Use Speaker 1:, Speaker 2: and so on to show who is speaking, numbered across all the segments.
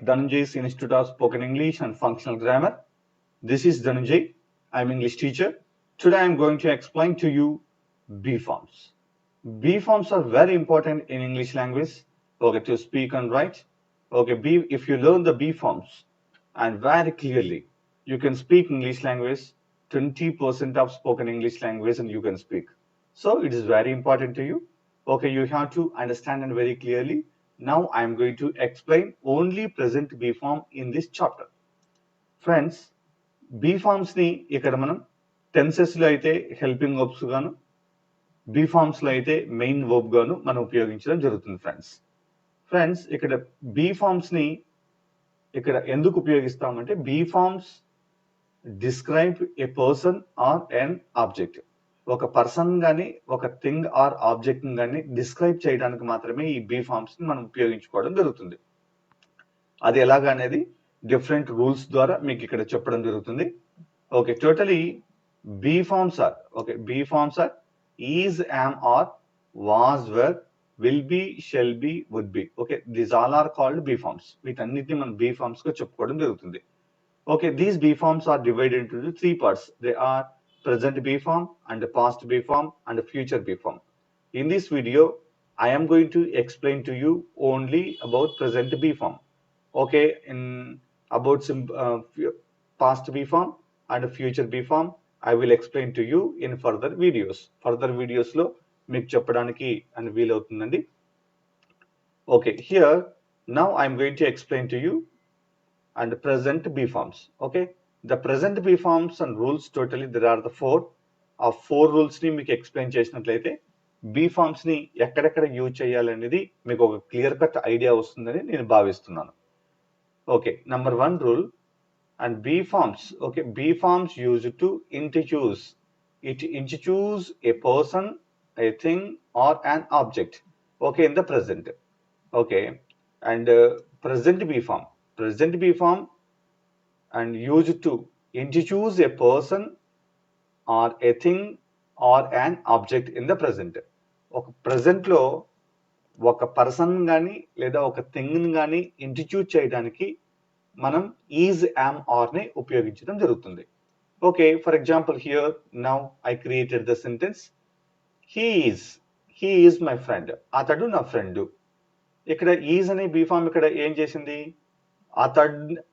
Speaker 1: Dhananjay's Institute of Spoken English and Functional Grammar. This is Dhananjay. I'm English teacher. Today I'm going to explain to you B forms. B forms are very important in English language. Okay, to speak and write. Okay, if you learn the B forms and very clearly, you can speak English language, 20% of spoken English language and you can speak. So it is very important to you. Okay, you have to understand and very clearly. Now I am going to explain only present B form in this chapter. Friends, B forms ని ఇక్కడ మనం tenses లో అయితే helping verbs గాను be forms లో అయితే main verb గాను మనం ఉపయోగించడం జరుగుతుంది ఫ్రెండ్స్ ఇక్కడ బీ ఫార్మ్స్ ని ఇక్కడ ఎందుకు ఉపయోగిస్తామంటే be forms describe a person or an object. ఒక పర్సన్ గాని ఒక థింగ్ ఆర్ ఆబ్జెక్ట్ గాని డిస్క్రైబ్ చేయడానికి మాత్రమే ఈ బీ ఫార్మ్స్ ని మనం ఉపయోగించుకోవడం జరుగుతుంది. అది ఎలాగనేది డిఫరెంట్ రూల్స్ ద్వారా మీకు ఇక్కడ చెప్పడం జరుగుతుంది. Okay, totally be forms are is, am, are, was, were, will be, shall be, would be. Okay, these all are called be forms. వీటన్నిటిని మనం బీ ఫార్మ్స్ గా చెప్పుకోవడం జరుగుతుంది. Okay, these B forms are divided into three parts. They are present B form and past B form and future B form. In this video, I am going to explain to you only about present B form. Okay, about past B form and future B form, I will explain to you in further videos. Further videos lo మీకు చెప్పడానికి and వీలవుతుందండి. Okay, here now I am going to explain to you and present B forms. Okay, the present B forms and rules, totally there are the four rules ని మీకు explain చేసినట్లయితే be forms ని ఎక్కడెక్కడ use చేయాలనేది మీకు ఒక clear cut idea వస్తుందని నేను భావిస్తున్నాను. Okay, number 1 rule and be forms. Okay, be forms use to introduce a person, a thing or an object. Okay, in the present. Okay, and present B form and used to introduce a person or a thing or an object in the present. ఒక present లో ఒక person కానీ లేదా ఒక thing కానీ introduce చేయడానికి మనం is, am, are ని ఉపయోగించడం జరుగుతుంది. Okay, for example here now I created the sentence he is my friend. అతడు నా ఫ్రెండ్. ఇక్కడ ఈజ్ అనే బీ ఫార్మ్ ఇక్కడ ఏం చేసింది?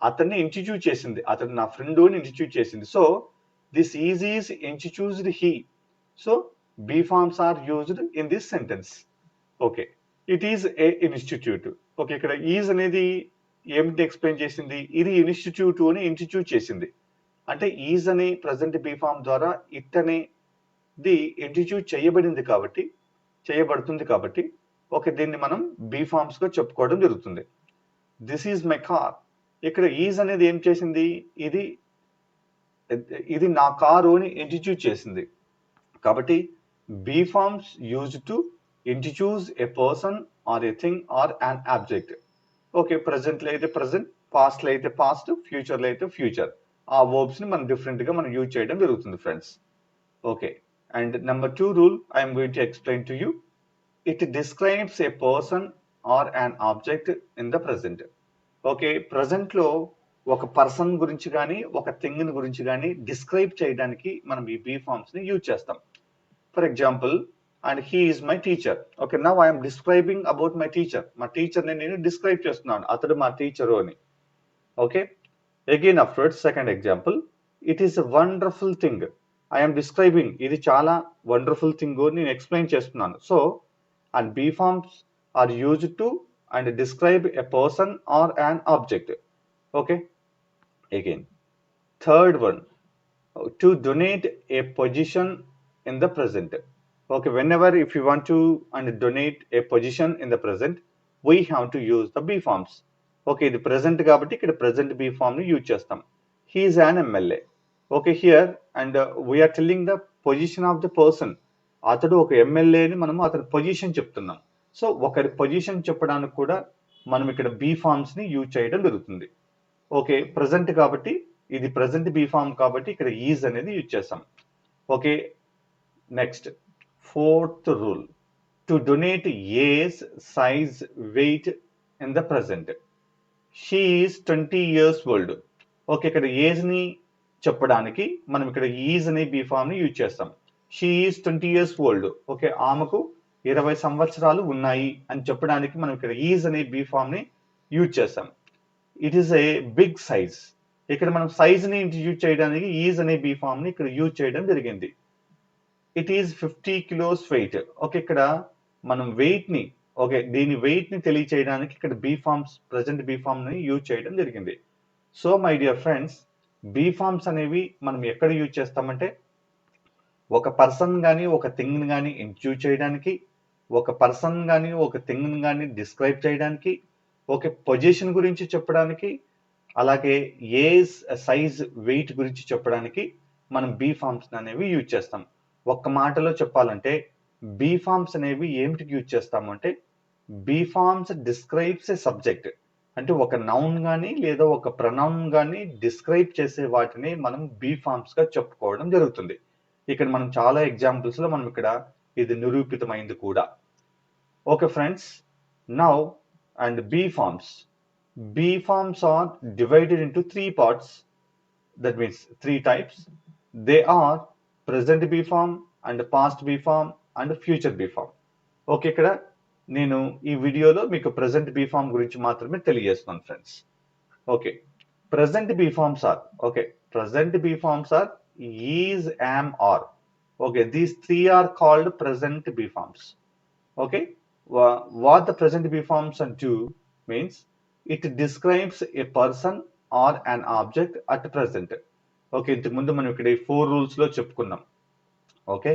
Speaker 1: అతన్ని ఇంట్రడ్యూస్ చేసింది. అతడు నా ఫ్రెండ్ అని ఇంట్రడ్యూస్ చేసింది. So this is introduced he. So be forms are used in this sentence. Okay, it is a institute. Okay, ఇక్కడ ఈజ్ అనేది ఏమిటి ఎక్స్ప్లెయిన్ చేసింది? ఇది ఇన్స్టిట్యూట్ అని ఇంట్రడ్యూస్ చేసింది. అంటే ఈజ్ అనే ప్రజెంట్ బీ ఫార్మ్ ద్వారా ఇట్ అనేది ఇంట్రడ్యూస్ చేయబడుతుంది కాబట్టి ఓకే, దీన్ని మనం బీ ఫార్మ్స్ గా చెప్పుకోవడం జరుగుతుంది. This is my car. ఇక్కడ ఈజ్ అనేది ఏం చేసింది? ఇది నా కారు అని ఇంట్రడ్యూస్ చేసింది. కాబట్టి be forms use to introduce a person or a thing or an object. Okay, present లో అయితే ప్రెసెంట్, పాస్ట్ లో అయితే పాస్ట్, ఫ్యూచర్ లో అయితే ఫ్యూచర్. ఆ వర్బ్స్ ని మనం డిఫరెంట్ గా మనం యూజ్ చేయడం జరుగుతుంది friends. Okay, and number 2 rule I'm going to explain to you. It describes A person are an object in the present. Okay, present లో ఒక పర్సన్ గురించి కానీ ఒక థింగ్ గురించి కానీ డిస్క్రైబ్ చేయడానికి మనం ఈ బీ ఫార్మ్స్ ని యూజ్ చేస్తాం. For example, and he is my teacher. Okay, now I'm describing about my teacher. మా టీచర్ ని నేను డిస్క్రైబ్ చేస్తున్నాను, అతడు మా టీచరు అని. Okay, again afterwards second example, it is a wonderful thing. I'm describing, ఇది చాలా వండర్ఫుల్ థింగ్ అని నేను ఎక్స్ప్లెయిన్ చేస్తున్నాను. So and B forms are used to and describe a person or an object. Okay, again third one, to donate a position in the present. Okay, whenever if you want to and donate a position in the present, we have to use the B forms. Okay, the present కాబట్టి ఇక్కడ present B form ని use చేస్తాం. He is an MLA. Okay, here and we are telling the position of the person. అతడు ఒక MLA అని మనం అతని position చెప్తున్నాం. సో ఒకరి పొజిషన్ చెప్పడానికి కూడా మనం ఇక్కడ బీ ఫార్మ్స్ ని యూజ్ చేయడం జరుగుతుంది. ఓకే, ప్రెసెంట్ కాబట్టి ఇది ప్రెసెంట్ బీ ఫార్మ్ కాబట్టి ఇక్కడ ఈజ్ అనేది యూజ్ చేస్తాం. Okay, next fourth rule, to denote age, size, weight in the present. She is 20 years old. Okay, ఇక్కడ ఏజ్ని చెప్పడానికి మనం ఇక్కడ ఈజ్ అనే బీ ఫామ్ని యూజ్ చేస్తాం. She is 20 years old. Okay, ఆమెకు 20 సంవత్సరాలు ఉన్నాయి అని చెప్పడానికి మనం ఇక్కడ ఈజ్ అనే బీ ఫామ్ని యూజ్ చేస్తాం. It is a big size. ఇక్కడ మనం సైజ్ని యూజ్ చేయడానికి ఈజ్ అనే బీ ఫామ్ని ఇక్కడ యూజ్ చేయడం జరిగింది. It is 50 kilos weight. Okay, ఇక్కడ మనం వెయిట్ని దీని వెయిట్ని తెలియచేయడానికి ఇక్కడ బీ ఫామ్స్ ప్రజెంట్ బీ ఫామ్ని యూజ్ చేయడం జరిగింది. So my dear friends, be forms అనేవి మనం ఎక్కడ యూజ్ చేస్తామంటే ఒక పర్సన్ కానీ ఒక థింగ్ని కానీ ఇంట్రడ్యూస్ చేయడానికి, ఒక పర్సన్ కానీ ఒక థింగ్ని కానీ డిస్క్రైబ్ చేయడానికి, ఒక పొజిషన్ గురించి చెప్పడానికి, అలాగే ఏజ్ సైజ్ వెయిట్ గురించి చెప్పడానికి మనం బీ ఫామ్స్ అనేవి యూజ్ చేస్తాం. ఒక్క మాటలో చెప్పాలంటే బీ ఫామ్స్ అనేవి ఏమిటికి యూజ్ చేస్తాము అంటే be forms describes a subject. అంటే ఒక నౌన్ కానీ లేదా ఒక ప్రనౌన్ కానీ డిస్క్రైబ్ చేసే వాటిని మనం బీ ఫామ్స్ గా చెప్పుకోవడం జరుగుతుంది. ఇక్కడ మనం చాలా ఎగ్జాంపుల్స్ లో మనం ఇక్కడ ఇది నిరూపితమైంది కూడా. Okay friends, now and be forms are divided into 3 parts. That means 3 types. They are present be form and past be form and future be form. Okay, ఇక్కడ నేను ఈ వీడియోలో మీకు ప్రెసెంట్ బీ ఫామ్ గురించి మాత్రమే తెలియజేస్తున్నాను friends. Okay, present be forms are is, am, are. Okay, these 3 are called present be forms. Okay, what the present bee forms do means it describes a person or an object at present. Okay, ఇంతకు ముందు మనం ఇక్కడ ఈ 4 rules లో చెప్పుకున్నాం. Okay,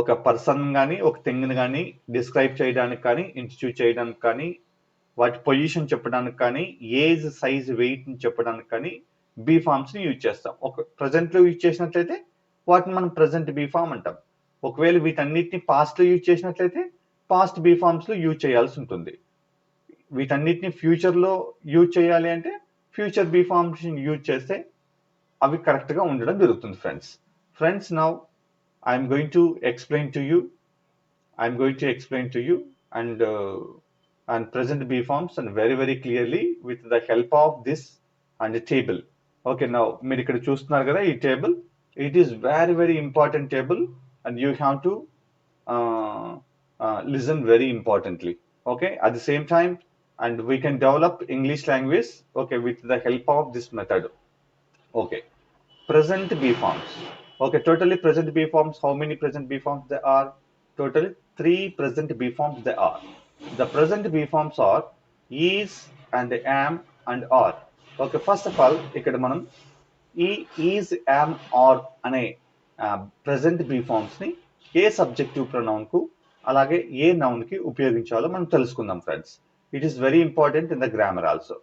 Speaker 1: ఒక person కానీ ఒక థింగ్ని కానీ డిస్క్రైబ్ చేయడానికి కానీ ఇంట్రడ్యూస్ చేయడానికి కానీ వాటి పొజిషన్ చెప్పడానికి కానీ ఏజ్ సైజ్ వెయిట్ని చెప్పడానికి కానీ బీ ఫామ్స్ని యూజ్ చేస్తాం. ఒక ప్రజెంట్లో యూజ్ చేసినట్లయితే వాటిని మనం ప్రజెంట్ బీ ఫామ్ అంటాం. ఒకవేళ వీటన్నిటిని పాస్ట్లో యూజ్ చేసినట్లయితే పాస్ట్ బీ ఫామ్స్లో యూజ్ చేయాల్సి ఉంటుంది. వీటన్నిటిని ఫ్యూచర్లో యూజ్ చేయాలి అంటే ఫ్యూచర్ బీ ఫామ్స్ యూజ్ చేస్తే అవి కరెక్ట్గా ఉండడం జరుగుతుంది friends. Now I'm going to explain to you and present bee forms and very clearly with the help of this and the table. Okay, now మీరు ఇక్కడ చూస్తున్నారు కదా ఈ table. It is very important table and you have to listen very importantly. Okay, at the same time and we can develop English language, okay, with the help of this method. Okay, present bee forms. Okay, totally present bee forms. How many present bee forms there are? Totally 3 present bee forms there are. The present bee forms are is and am and are. Okay, first of all, ఇక్కడ మనం ఈ is, am, are అనే present bee forms ని ఏ subjective pronoun కు అలాగే a noun కి ఉపయోగించాలో మనం తెలుసుకుందాం ఫ్రెండ్స్. It is very important in the grammar also.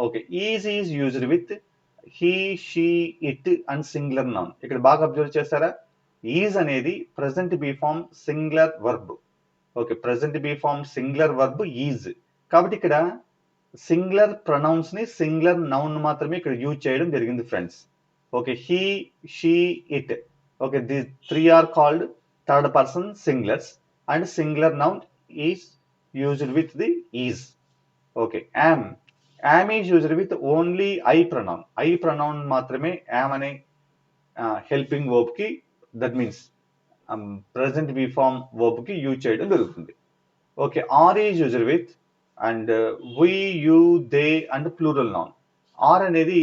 Speaker 1: Okay, is used with he, she, it and singular noun. ఇక్కడ బాగా అబ్జర్వ్ చేస్తారా, ఈజ్ అనేది present be form singular verb. Okay, present be form singular verb is. కాబట్టి ఇక్కడ singular pronouns ని singular noun మాత్రమే ఇక్కడ use చేయడం జరిగింది friends. Okay, he, she, it. Okay, the 3 are called third person singulars and singular noun is used with the is. Okay, am is used with only I pronoun. I pronoun మాత్రమే am అనే helping verb కి, that means present bee form verb కి use చేయడం జరుగుతుంది. Okay, are is used with and we, you, they and plural noun. are అనేది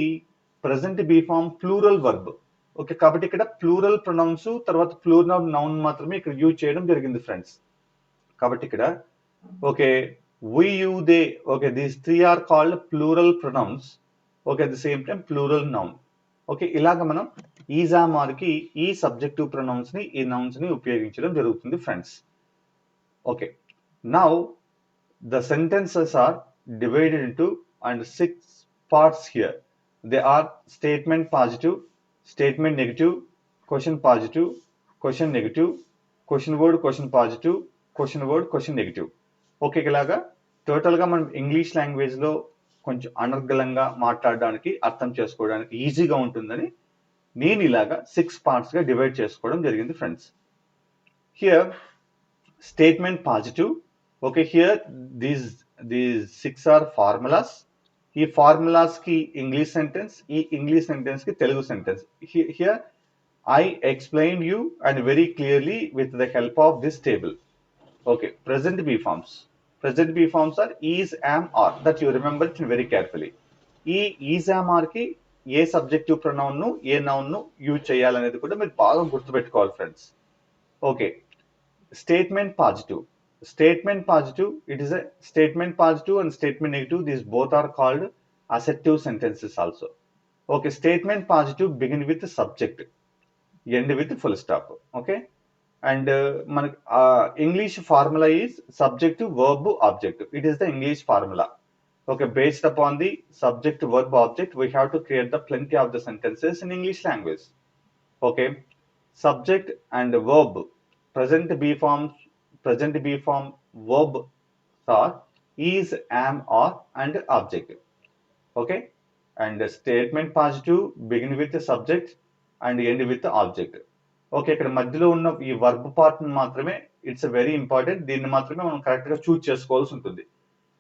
Speaker 1: present bee form plural verb. Okay, కాబట్టి ఇక్కడ plural pronouns తర్వాత plural noun మాత్రమే ఇక్కడ యూజ్ చేయడం జరిగింది ఫ్రెండ్స్. కాబట్టి ఇక్కడ okay, we, you, they. Okay, these 3 are called plural pronouns. Okay, at the same time plural noun. Okay, ఇలాగ మనం ఈజ్, ఆమ్, ఆర్ కి ఈ సబ్జెక్టివ్ ప్రొనౌన్స్ ని ఈ నౌన్స్ ని ఉపయోగించడం జరుగుతుంది friends. Okay, now the sentences are divided into and 6 parts here. They are statement positive, statement negative, question positive, question negative, question word, question positive, question word, question negative. Okay, ఇలాగా టోటల్గా మనం English లాంగ్వేజ్లో కొంచెం అనర్గళంగా మాట్లాడడానికి అర్థం చేసుకోవడానికి ఈజీగా ఉంటుందని నేను ఇలాగా 6 partsగా డివైడ్ చేసుకోవడం జరిగింది friends. Here statement positive. Okay, here these 6 are formulas. ఈ ఫార్ములాస్ కి ఇంగ్లీష్ సెంటెన్స్, ఈ ఇంగ్లీష్ సెంటెన్స్ కి Telugu sentence. Here I explained you and very clearly with the help of this table. Okay, present B forms. Present B forms are is, am, are. That you remember it very carefully. ఈ is, am, are కి ఏ subjective pronoun ను a noun ను use చేయాలనేది కూడా మీరు బాగా గుర్తుపెట్టుకోవాలి friends. Okay, statement positive. Statement positive, it is a statement positive and statement negative. These both are called assertive sentences also. Okay, statement positive begin with the subject, end with full stop. Okay, and మన English formula is subject verb object. It is the English formula. Okay, based upon the subject verb object, we have to create the plenty of the sentences in English language. Okay, subject and verb, present B forms, present B form verb are is, am, are and object. Okay, and statement positive begin with the subject and end with the object. Okay, ఇక్కడ మధ్యలో ఉన్న ఈ verb part మాత్రమే it's very important. దీన్ని మాత్రమే మనం correct గా చూస్ చేసుకోవాల్సి ఉంటుంది.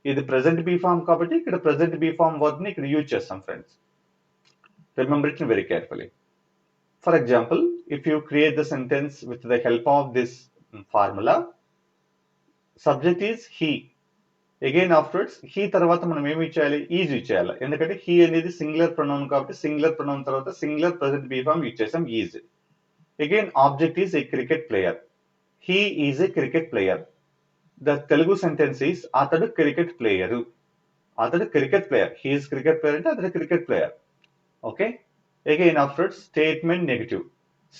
Speaker 1: ఇది ప్రెసెంట్ బీ ఫామ్ కాబట్టి ఇక్కడ ప్రెసెంట్ బీ ఫామ్ వర్బ్ ని ఇక్కడ యూజ్ చేస్తాం friends. Remember it very carefully. For example, if you create the sentence with the help of this formula, subject is he. Again afterwards he తర్వాత మనం ఏమి ఇచ్చేయాలి? Is ఇచ్చేయాలి. ఎందుకంటే హీ అనేది సింగులర్ ప్రొనౌన్ కాబట్టి సింగులర్ ప్రొనౌన్ తర్వాత singular present be form use చేసాం, is. Again, object is a cricket player. He is a cricket player. The Telugu sentence is atadu cricket player. Atadu cricket player. He is cricket player and atadu cricket player. Okay. Again, afterwards, statement negative.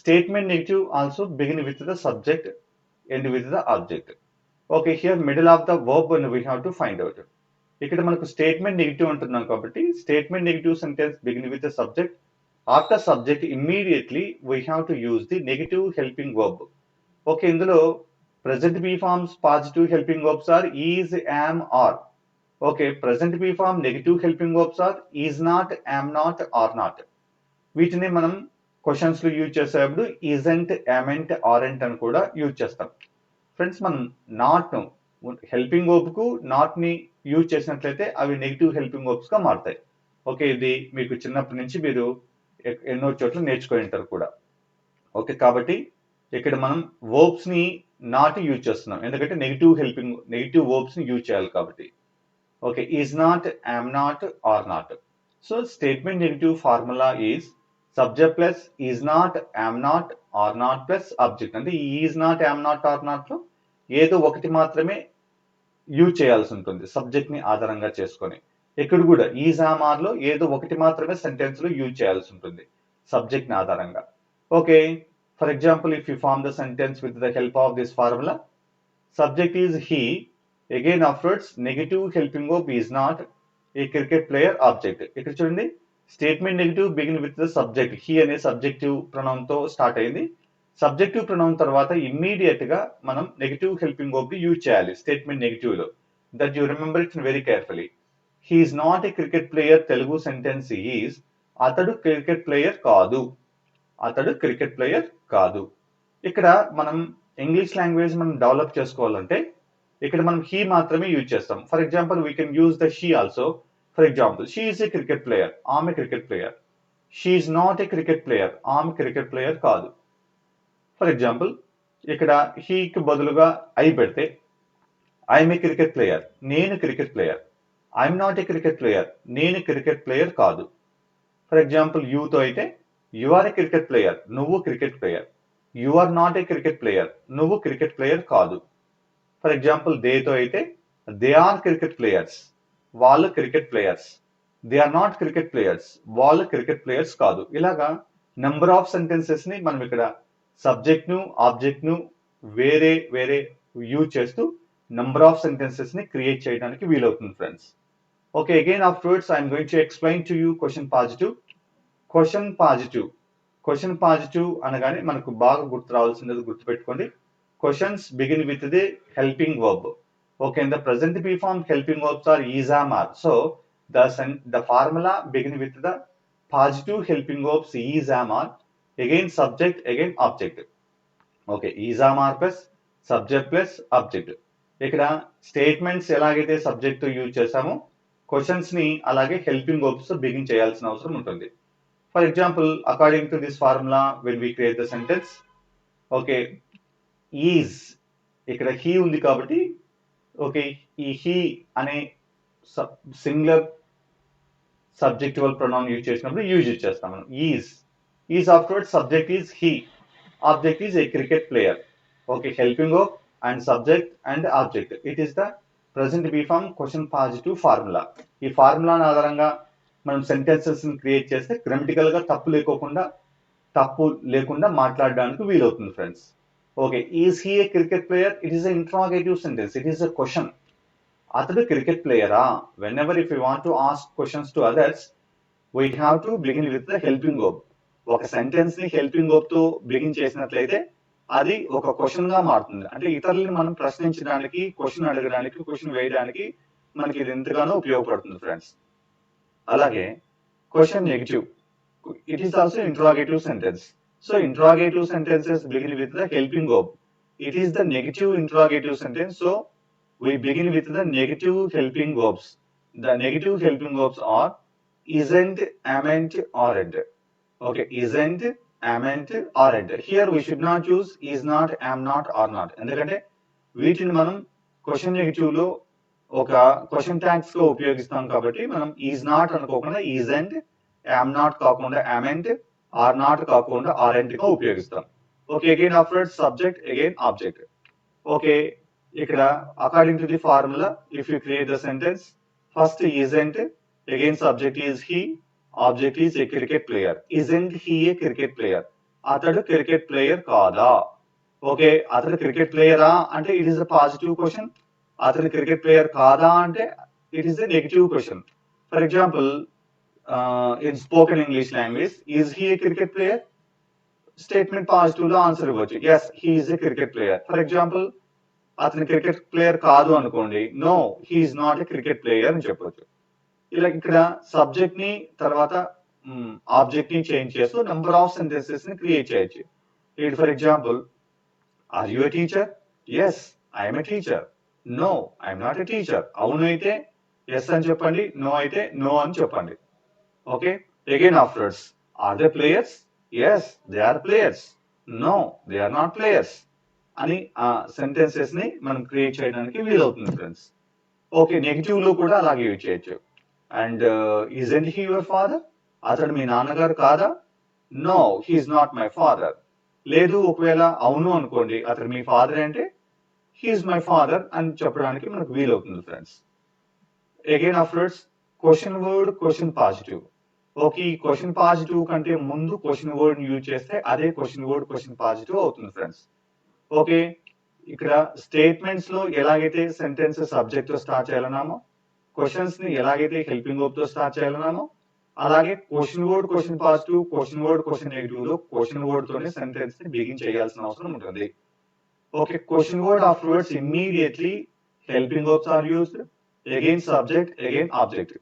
Speaker 1: Statement negative also begin with the subject, end with the object. Okay, here middle of the verb and we have to find out. ఇక్కడ మనకు statement negative అంటున్నాం కాబట్టి statement negative sentence begin with the subject. After subject, immediately we have to use the negative helping verb. Okay, ఇందులో present B forms positive helping verbs are is, am, are. Okay, present B form negative helping verbs are is not, am not, are not. వీటిని మనం questions లో use చేసేటప్పుడు isn't, amn't, aren't అని కూడా use చేస్తాం. Friends, మనం not helping verb కు not ని యూజ్ చేసినట్లయితే అవి నెగిటివ్ హెల్పింగ్ వర్బ్స్ గా మారుతాయి. ఓకే, ఇది మీకు చిన్నప్పటి నుంచి మీరు ఎన్నో చోట్ల నేర్చుకొని ఉంటారు కూడా. ఓకే, కాబట్టి ఇక్కడ మనం వర్బ్స్ ని నాట్ యూజ్ చేస్తున్నాం ఎందుకంటే నెగిటివ్ వర్బ్స్ ని యూజ్ చేయాలి కాబట్టి. Okay, is not, am not, are not. So statement negative formula is subject plus is not, am not, are not plus object. అంటే ఈ is not, am not, are not లో ఏదో ఒకటి మాత్రమే use చేయాల్సి ఉంటుంది సబ్జెక్ట్ ని ఆధారంగా చేసుకొని. ఇక్కడ కూడా ఈజ్, యామ్, ఆర్ లో ఏదో ఒకటి మాత్రమే సెంటెన్స్ లో యూజ్ చేయాల్సి ఉంటుంది సబ్జెక్ట్ ని ఆధారంగా. Okay, for example, if you form the sentence with the help of this formula, subject is he. Again afterwards negative helping verb is not, a cricket player, object. ఇక్కడ చూడండి, statement negative begin with the subject. He అనే subjective pronoun తో start అయింది. Subjective pronoun తర్వాత immediate గా మనం negative helping verb ని use చేయాలి స్టేట్మెంట్ నెగిటివ్ లో. That you remember it very carefully. He is not a cricket player. Telugu sentence is అతడు క్రికెట్ ప్లేయర్ కాదు. అతడు క్రికెట్ ప్లేయర్ కాదు. ఇక్కడ మనం ఇంగ్లీష్ లాంగ్వేజ్ మనం డెవలప్ చేసుకోవాలంటే ఇక్కడ మనం హీ మాత్రమే యూజ్ చేస్తాం. For example, we can use the she also. For example, she is a cricket player. ఆమె cricket player. She is not a cricket player. ఆమె క్రికెట్ ప్లేయర్ కాదు. ఫర్ ఎగ్జాంపుల్, ఇక్కడ హీకి బదులుగా ఐ పెడితే ఐఎమ్ ఏ క్రికెట్ ప్లేయర్. నేను cricket player. I'm not a cricket player. నేను cricket player కాదు. ఫర్ ఎగ్జాంపుల్, యూతో అయితే you are a cricket player. నువ్వు cricket player. You are not a cricket player. నువ్వు క్రికెట్ ప్లేయర్ కాదు. For example, దేతో అయితే దే ఆర్ క్రికెట్ ప్లేయర్స్. వాళ్ళు cricket players. They are not cricket players. వాళ్ళు క్రికెట్ ప్లేయర్స్ కాదు. ఇలాగా నెంబర్ ఆఫ్ సెంటెన్సెస్ ని మనం ఇక్కడ సబ్జెక్ట్ ను, ఆబ్జెక్ట్ ను వేరే వేరే యూజ్ చేస్తూ నెంబర్ ఆఫ్ సెంటెన్సెస్ ని క్రియేట్ చేయడానికి వీలవుతుంది friends. Okay, again afterwards I'm going to explain to you question positive. క్వశ్చన్ పాజిటివ్ అనగానే మనకు బాగా గుర్తు రావాల్సింది గుర్తుపెట్టుకోండి. Questions begin with the helping verb. Okay, in the present be form helping verbs are is, am, are. So the formula begin with the positive helping verbs is, am, are. Again subject, again object. Okay, is, am, are plus subject plus object. ఇక్కడ statements ఎలాగైతే subject use చేసామో questions ని అలాగే helping verbs తో begin చేయాల్సిన అవసరం ఉంటుంది. For example, according to this formula when we create the sentence, okay, is, ఇక్కడ హీ ఉంది కాబట్టి ఓకే, ఈ హీ అనే సింగులర్ సబ్జెక్టివల్ ప్రొనౌన్ యూజ్ చేసినప్పుడు యూజ్ చేస్తాం మనం. Is afterward subject is he, object is a cricket player. Okay, helping verb and subject and object. It is the present be form question positive formula. ఈ ఫార్ములాను ఆధారంగా మనం sentences create చేస్తే grammatical గా తప్పు లేకుండా మాట్లాడడానికి వీలవుతుంది friends. Okay, is he a cricket player? It is interrogative sentence, it is a question. అతడు క్రికెట్ ప్లేయరా? Whenever if you want to ask questions to others, we have to begin with the helping verb. ఒక sentence ని helping verb తో begin చేసినట్లయితే అది ఒక question గా మారుతుంది. అంటే ఇతరులని మనం ప్రశ్నించడానికి, క్వశ్చన్ అడగడానికి, క్వశ్చన్ వేయడానికి మనకి ఇది ఎంతగానో ఉపయోగపడుతుంది ఫ్రెండ్స్. అలాగే question negative, it is also interrogative sentence. So interrogative sentences begin with the helping verb. It is the negative interrogative sentence. So we begin with the negative helping verbs. The negative helping verbs are isn't, amn't, aren't. Okay, isn't, amn't, aren't. Here we should not use is not, am not, are not. ఎందుకంటే వీటిని మనం question negative లో ఒక question tags గా ఉపయోగిస్తాం కాబట్టి మనం is not అనుకోకుండా ఈజెంట్, యామ్ నాట్ కాకుండా amn't, ఆర్ నాట్ కాకుండా aren't గా ఉపయోగిస్తాం. Okay, again after subject, again object. Okay, ఇక్కడ according to the formula if you create the sentence, first isn't, again subject is he, object is a cricket player. Isn't he a cricket player? అతడు cricket player కాదా? Okay, అతడు cricket ప్లేయరా అంటే it is a positive question. అతడు cricket player కాదా అంటే it is a negative question. For example, in spoken English language, is he a cricket player? Statement positive లో answer ఇవ్వచ్చు, yes he is a cricket player. For example, అతను cricket player కాదు అనుకోండి, no he is not a cricket player అని చెప్పొచ్చు. ఇలా ఇక్కడ subject ని తర్వాత ఆబ్జెక్ట్ ని చేంజ్ చేస్తూ నెంబర్ ఆఫ్ సెంటెన్సెస్ ని క్రియేట్ చేయొచ్చు. It for example, are you a teacher? Yes I'm a teacher. No I'm not a teacher. అవును అయితే ఎస్ అని చెప్పండి, నో అయితే నో అని చెప్పండి. Okay, again afterwards, are they players? Yes they are players. No they are not players అని ఆ sentences ని మనం క్రియేట్ చేయడానికి వీలవుతుంది ఫ్రెండ్స్. ఓకే, నెగిటివ్ లో కూడా అలాగే యూజ్ చేయొచ్చు. And isn't he your father? అతడు మీ నాన్నగారు కాదా? No he is not my father. లేదు, ఒకవేళ అవును అనుకోండి, అతడు మీ ఫాదర్ అంటే హీఈస్ మై ఫాదర్ అని చెప్పడానికి మనకు వీలవుతుంది friends. Again afterwards, question word, question positive. Okay, ఈ క్వశ్చన్ పాజిటివ్ కంటే ముందు క్వశ్చన్ వర్డ్ యూజ్ చేస్తే అదే క్వశ్చన్ వర్డ్ క్వశ్చన్ పాజిటివ్ అవుతుంది ఫ్రెండ్స్. ఓకే, ఇక్కడ స్టేట్మెంట్స్ లో ఎలాగైతే సెంటెన్స్ సబ్జెక్ట్ తో స్టార్ట్ చేయాలన్నామో, క్వశ్చన్స్ ని ఎలాగైతే హెల్పింగ్ వర్బ్ తో స్టార్ట్ చేయాలన్నామో, అలాగే question word question positive, question word question negative లో క్వశ్చన్ వర్డ్ తోనే సెంటెన్స్ ని బిగిన్ చేయాల్సిన అవసరం ఉంటుంది. Okay, question word afterwards immediately helping verbs are used, again subject, again object.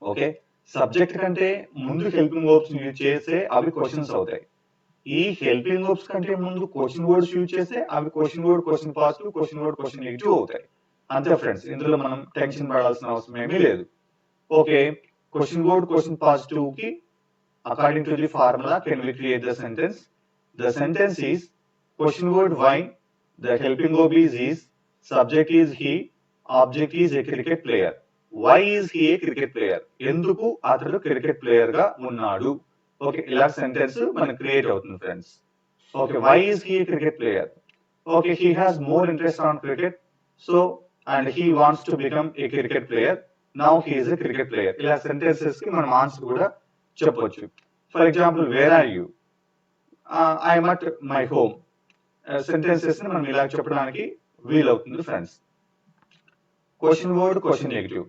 Speaker 1: Okay, subject కంటే ముందు హెల్పింగ్ వర్బ్స్ యూజ్ చేస్తే అవి క్వశ్చన్స్ అవుతాయి. ఈ హెల్పింగ్ వర్బ్స్ కంటే ముందు క్వశ్చన్ వర్డ్స్ యూజ్ చేస్తే అవి question word question positive, question word question negative అవుతాయి. అంతే ఫ్రెండ్స్, ఇందులో మనం టెన్షన్ పడాల్సిన అవసరం ఏమీ లేదు. Okay, question word question positive కి according to the formula can we create the sentence. The sentence is question word why, the helping verb is, subject is he, object is a cricket player. Why is he a cricket player? ఎందుకు అతడు cricket player గా ఉన్నాడు? Okay, ఇలా sentence మనకు create అవుతుంది friends. Okay, why is he cricket player? Okay, he has more interest on cricket, so and he wants to become a cricket player, now he is a cricket player. ఇలా sentences కి మనం answer కూడా చెప్పొచ్చు. For example, where are you? I'm at my home. Sentences ని మనం ఇలా చెప్పడానికి వీలవుతుంది friends. Question word question negative.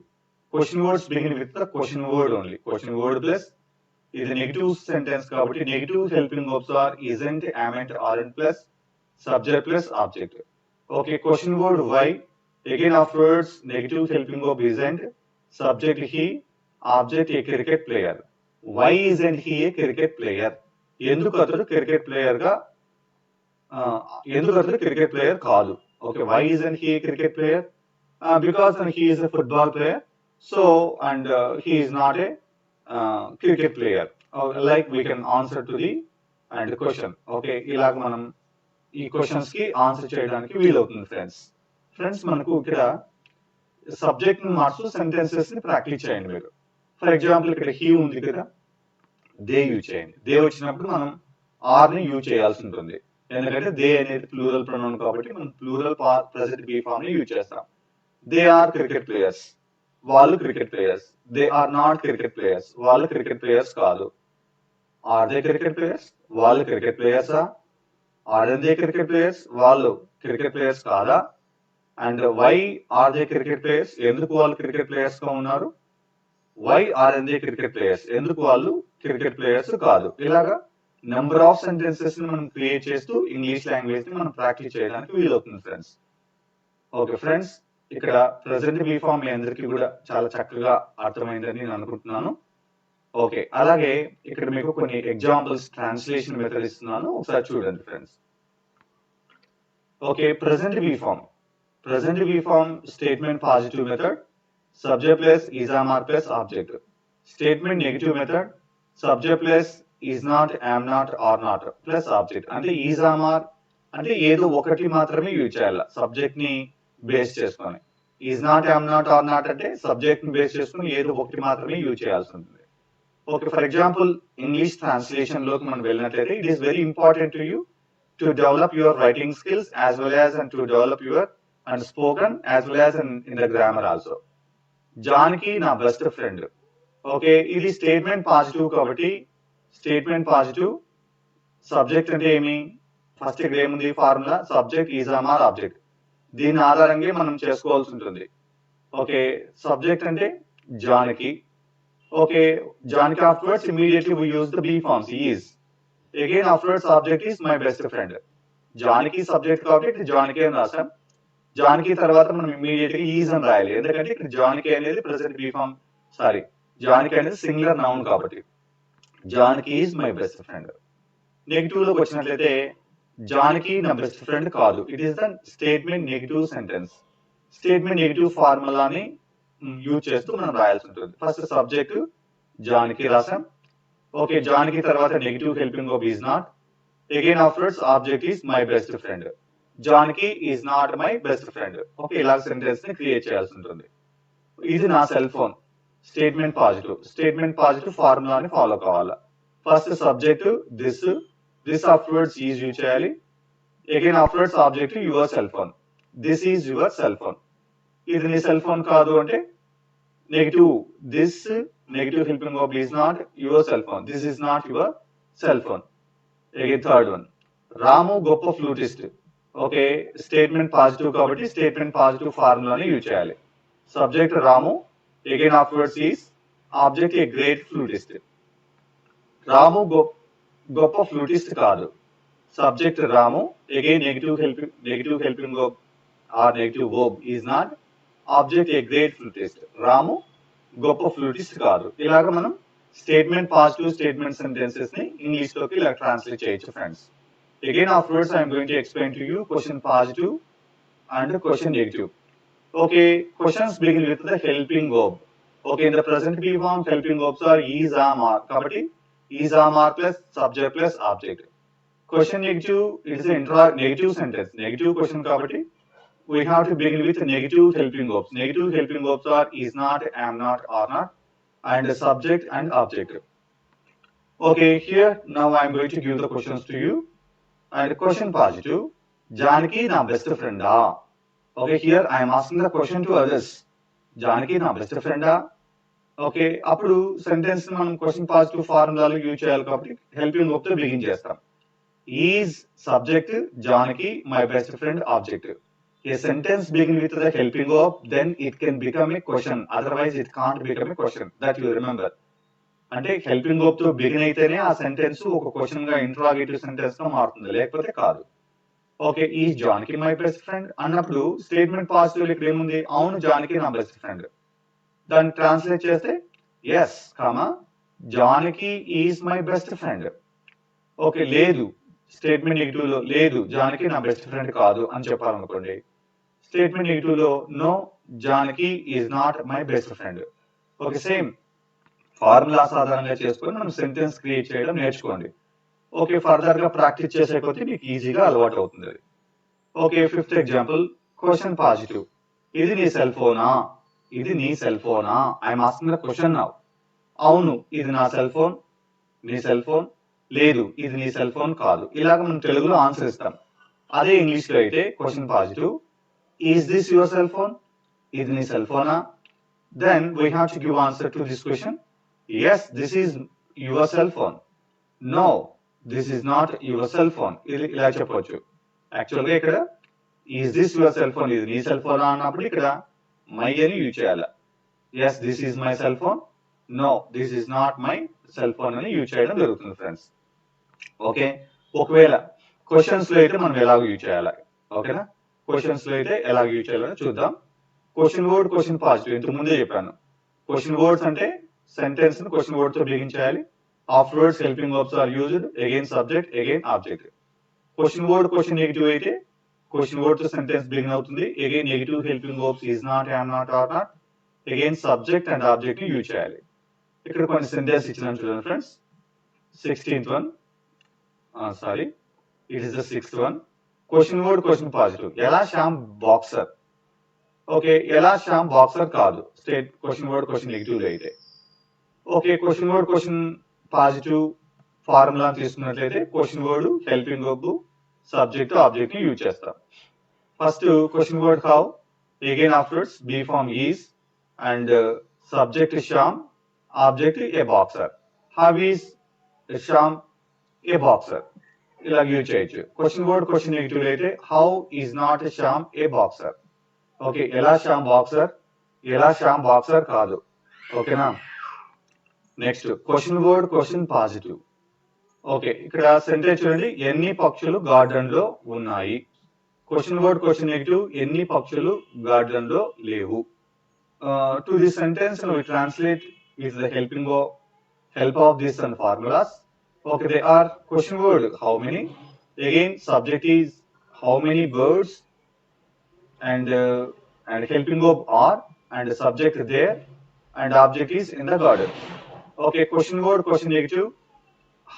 Speaker 1: Question words begin with the question word only. Question word plus ఇది నెగిటివ్ సెంటెన్స్ కాబట్టి negative helping verbs are isn't, amn't, aren't plus subject plus object. Okay, question word why, again afterwards negative helping verb isn't, subject he, object a cricket player. Why isn't he a cricket player? ఎందుకు అతడు cricket player గా ఎందుకు అతడు cricket player కాదు? Okay, why isn't he a cricket player? Because he is a football player. So and he is not a cricket player. Like we can answer to the and question. Okay, ఇలాగ మనం ఈ questions కి answer చేయడానికి వీలవుతుంది friends. Friends, మనకు ఇక్కడ subject ని మార్చు sentences ని ప్రాక్టీస్ చేయండి మీరు. ఫర్ ఎగ్జాంపుల్ ఇక్కడ హీ ఉంది కదా, దే యూజ్ చేయండి. దే వచ్చినప్పుడు మనం ఆర్ ని యూజ్ చేయాల్సి ఉంటుంది, ఎందుకంటే దే అనేది ప్లూరల్ ప్రొనౌన్ కాబట్టి మనం ప్లూరల్ ప్రెజెంట్ బీ ఫామ్ ని యూజ్ చేస్తాం. దే ఆర్ క్రికెట్ ప్లేయర్స్, వాళ్ళు cricket players. They are not cricket players, వాళ్ళు క్రికెట్ ప్లేయర్స్ కాదు. ఆర్ దే క్రికెట్ ప్లేయర్స్, వాళ్ళు క్రికెట్ ప్లేయర్సా? ఆర్ దే క్రికెట్ ప్లేయర్స్, వాళ్ళు క్రికెట్ ప్లేయర్స్ కాదా? And why are they cricket players, ఎందుకు వాళ్ళు క్రికెట్ ప్లేయర్స్ గా ఉన్నారు? Why are they cricket players, ఎందుకు వాళ్ళు క్రికెట్ ప్లేయర్స్ కాదు? ఇలాగా నెంబర్ ఆఫ్ సెంటెన్సెస్ ని మనం క్రియేట్ చేస్తూ ఇంగ్లీష్ లాంగ్వేజ్ ని మనం ప్రాక్టీస్ చేయడానికి వీలవుతుంది ఫ్రెండ్స్. ఓకే ఫ్రెండ్స్, ఇక్కడ ప్రెసెంట్ బీ ఫామ్ మీ అందరికీ కూడా చాలా చక్కగా అర్థమైందని నేను అనుకుంటున్నాను. ఓకే, అలాగే ఇక్కడ మీకు కొన్ని ఎగ్జాంపుల్స్ ట్రాన్స్లేషన్ మెథడ్ ఇస్తున్నాను, ఒకసారి చూడండి friends. Okay, present be form. Present be form statement positive method, subject plus is am are plus object. Statement negative method, subject plus is not, am not, are not plus object. అంటే is am are అంటే ఏదో ఒకటి మాత్రమే use చేయాలి subject ని base చేసుకొని. Is not, am not, are not అంటే subject ని బేస్ చేసుకుని ఏదో ఒకటి మాత్రమే యూజ్ చేయాల్సి ఉంటుంది. Okay, for example English translation లోకి మనం వెళ్ళినట్లయితే it is very important to you to develop your writing skills as well as and to develop your and spoken as well as in the grammar also. Janki నా best friend. Okay, ఇది statement positive కాబట్టి statement positive. Subject అంటే ఏమి? First ఇక్కడ ఏముంది formula, subject is am are object. దీని ఆధారంగా మనం చేసుకోవాల్సి ఉంటుంది. ఓకే, సబ్జెక్ట్ అంటే Janaki. Okay, Janaki afterwards immediately we use the be forms is. Again afterwards object is my best friend. Janaki subject కాబట్టి జానకి అని రాసాం. జానకి తర్వాత మనం ఇమీడియట్ గా ఈజ్ అని రాయాలి, ఎందుకంటే ఇక్కడ జానకి అనేది present be form, sorry Janaki అనేది సింగులర్ నౌన్ కాబట్టి. Janaki is my best friend. Negative లోకి వచ్చినట్లయితే జానకి నా బెస్ట్ ఫ్రెండ్ కాదు. It is the statement negative sentence. Statement negative ఫార్ములాని యూజ్ చేస్తూ మనం రాయాల్సి ఉంటుంది. ఫస్ట్ సబ్జెక్ట్ జానకి రాసాం. ఓకే, జానకి తర్వాత negative helping verb is not. Again afterwards object is my best friend. Janaki is not my best friend. Okay, ఇలా sentence ని create చేయాల్సి ఉంటుంది. ఇది నా cell phone. Statement positive. Statement positive ఫార్ములాని ఫాలో కావాలా. First subject this, this afterwards is use చేయాలి. Again afterwards object your cell phone. This is your cell phone. ఇది నీ సెల్ ఫోన్ కాదు అంటే negative this, negative helping verb is not your cell phone. This is not your cell phone. Again third one, Ramu గొప్ప flautist. Okay, statement positive కాబట్టి statement positive ఫార్ములాని use చేయాలి. Subject Ramu, again afterwards is object a great flautist. Ramu గొప్ప flautist కాదు. Subject Ramu, again negative helping verb or negative verb is not, object a great flautist. Ramu గొప్ప flautist కాదు. ఇలాగ మనం statement positive statement sentences ని English లోకి ఇలా ట్రాన్స్లేట్ చేయొచ్చు friends. Again afterwards I am going to explain to you question positive and question negative. Okay, questions begin with the helping verb. Okay, in the present B form helping verbs are is, am, are. Kabatti is, am, are plus subject plus object. Question negative, it is a negative sentence. Negative question kabatti we have to begin with negative helping verbs. Negative helping verbs are is not, am not, are not, and subject and object. Okay, here now I am going to give the questions to you. And question positive, Janaki na best friend ah. Okay, here I am asking the question to others. Janaki na best friend ah. Okay, appudu sentence ni manam question positive formula use cheyali kabatti helping verb tho begin chestam. Is subject, Janaki my best friend object. A sentence begin with the helping verb, then it can become a question. Otherwise it can't become a question. That you remember. అంటే helping verb తో begin అయితేనే ఆ sentence ఒక question గా interrogative sentence గా మారుతుంది, లేకపోతే కాదు. ఓకే, ఈ జానకి మై బెస్ట్ ఫ్రెండ్ అన్నప్పుడు స్టేట్మెంట్ పాజిటివ్ ఇక్కడ ఏముంది? అవును జానకి నా బెస్ట్ ఫ్రెండ్. దాన్ని ట్రాన్స్లేట్ చేస్తే yes comma Janaki is my best friend. Okay, లేదు స్టేట్మెంట్ నెగిటివ్ లో లేదు జానకి నా బెస్ట్ ఫ్రెండ్ కాదు అని చెప్పాలనుకోండి. స్టేట్మెంట్ నెగిటివ్ లో no Janaki is not my best friend. Okay, same formulas ఆధారంగా చేసుకొని మనం సెంటెన్స్ క్రియేట్ చేయడం నేర్చుకోండి. ఓకే, ఫర్దర్ గా ప్రాక్టీస్ చేసే కొద్దీ మీకు ఈజీగా అలవాటు అవుతుంది. Okay, fifth example, question positive. ఇది నీ సెల్ ఫోనా? ఇది నీ సెల్ ఫోనా? I'm asking the question now. అవును, ఇది నా సెల్ ఫోన్. నీ సెల్ ఫోన్. లేదు, ఇది నీ సెల్ ఫోన్ కాదు. ఇలాగ మనం తెలుగులో ఆన్సర్ ఇస్తాం. అదే ఇంగ్లీష్ లో అయితే question positive, is this your cell phone? ఇది నీ సెల్ ఫోనా? Then we have to give answer to this question. Yes, this is your cell phone. No, this is not your cell phone. ఇలా చెప్పొచ్చు. యాక్చువల్గా ఇక్కడ is this your cell phone, ఇది నీ cell phone అన్నప్పుడు ఇక్కడ మై అని యూజ్ చేయాలి. Yes, this is my cell phone. No, this is not my cell phone అని యూజ్ చేయడం జరుగుతుంది ఫ్రెండ్స్. ఓకే, ఒకవేళ క్వశ్చన్స్ లో అయితే మనం ఎలాగ యూజ్ చేయాలి? ఓకేనా, క్వశ్చన్స్ లో అయితే ఎలాగ యూజ్ చేయాలని చూద్దాం. క్వశ్చన్ వర్డ్, క్వశ్చన్ పాజిటివ్ ఇంతకు ముందే చెప్పాను. క్వశ్చన్ వర్డ్స్ అంటే సెంటెన్స్ ని క్వశ్చన్ వర్డ్ తో బిగించాలి. After words helping verbs are used, again subject, again object. Question word question negative అయితే క్వశ్చన్ వర్డ్ తో సెంటెన్స్ బిగిన్ అవుతుంది. Again negative helping verbs is not, am not, are not, again subject and object ని use చేయాలి. ఇక్కడ కొన్ని sentence ఇచ్చినాను చూడండి friends. 16th one, sorry, it is the 6th one. Question word question positive, ఎలా Shyam boxer? Okay, ఎలా Shyam boxer కాదు, state question word question negative లో అయితే. Okay, question word question positive formula తీసుకున్నట్లయితే question word helping verb subject object ని use చేస్తాం. First question word how, again afterwards be form is and subject Shyam, object a boxer. How is Shyam a boxer, ఇలా use చేయొచ్చు. Question word question negative అయితే how is not Shyam a boxer. Okay, ఎలా Shyam boxer, ఎలా Shyam boxer కాదు. ఓకేనా, next question word question positive. Okay, ఇక్కడ sentence చూడండి, ఎన్ని పక్షులు గార్డెన్ లో ఉన్నాయి. క్వశ్చన్ వర్డ్ క్వశ్చన్ నెగిటివ్, ఎన్ని పక్షులు గార్డెన్ లో లేవు. To this sentence we translate with the help of this and formulas. Okay, they are question word how many, again subject is how many birds, and helping verb are, and subject there, and object is in the garden. Okay, question word question negative,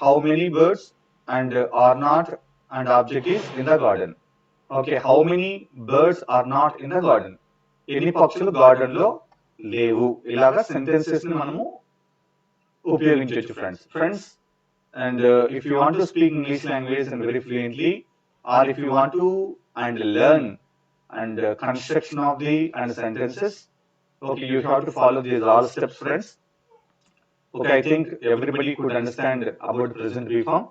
Speaker 1: how many birds, and are not, and object is in the garden. Okay, how many birds are not in the garden, ఎన్ని పక్షులు garden లో లేవు. ఇలాగా sentences ని మనము ఉపయోగించవచ్చు friends. And if you want to speak English language and very fluently, or if you want to and learn and construction of the and sentences, okay, you have to follow these all steps friends. Okay, I think everybody could understand about present reform.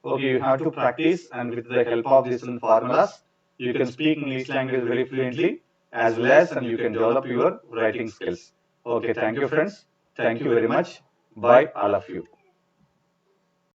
Speaker 1: Okay, you have to practice, and with the help of these formulas you can speak English language very fluently, as well as and you can develop your writing skills. Okay, thank you friends, thank you very much, bye all of you.